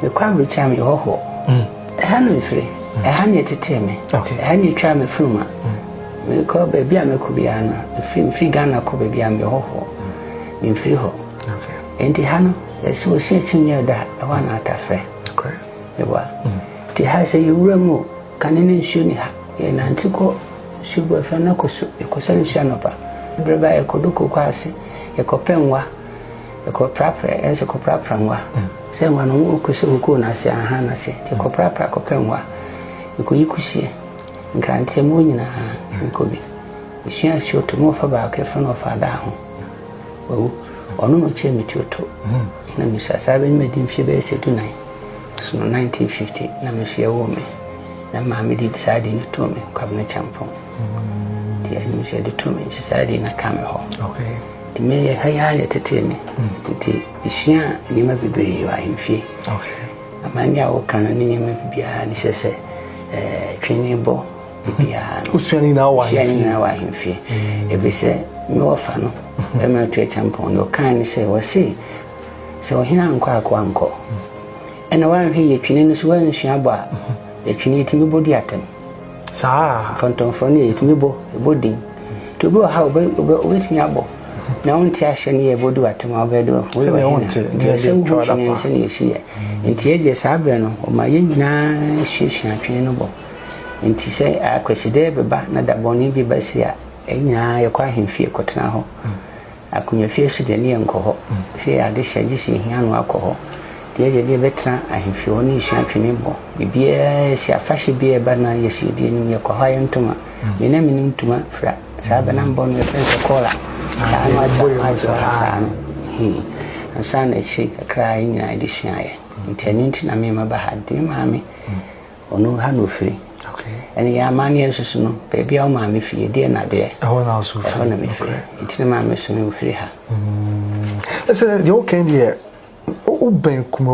me kwa bricha me ho ha no free ha ne tete me ha ne twa me fruma me ko be bia me ko bia na free Ghana ko be bia me ho me free ho enti ha no so se chinye da wa na atafre ewa ti ha se yura mu kanene nsuo ni ha ye na ntiko shubo fa na ko so nsuo no pa breba e ko duko kwase e ko penwa e ko prapra e se ko prapra nwa se nwa no ko se ko na se aha na se ti ko prapra ko penwa e ko yikusie nkante mo nyina ko bi ishia sho to mo fa ba ke fa no fa da ho wo ono no che mi tuto na mi sha sabe me dim fie be se tunai so 1950 na me fie wo me na ma me di decide ni to me kwa na champon ti ani she di to me decide na kame ho ti me ye haya ya tete me ti ishia ni ma bibiri wa himfie amanya wo kan ni ma bibia ni se training bo bibia usani na wa himfie ebi se me wo fa no e ma tu champon no kan ni se wo se wo hina anko anko ena wa hwe ye twene no so wa nhua bo a ye twene timi bodi atem saa fonton froni ye timi bodi to bo ha obe timi abo na wonti ahye ne ye bodi atem obedo se ne wonti se twala pa se ne shi ye enti ye sabe no o ma ye nyina hwehwea twene no bo enti se akweside beba na daboni bi basi a enya ye kwa hemfie kotena ho akunya fie su de ne enko ho se ade hye si hia no akọ de betra ahemfie oni hwea twene bo bibia si afahye bia ba na ye si de ni ye kwa ha yentuma me na minim tuma fra sabe na mbo no fence kola Asana chi kakra nyina de hwea nti na me ma ba ha de maame ono ha no free ene ya mani susu no baby o ma me fie de na de ho na so free na me free nti na ma me so me free ha ese de o ken de o ben kuma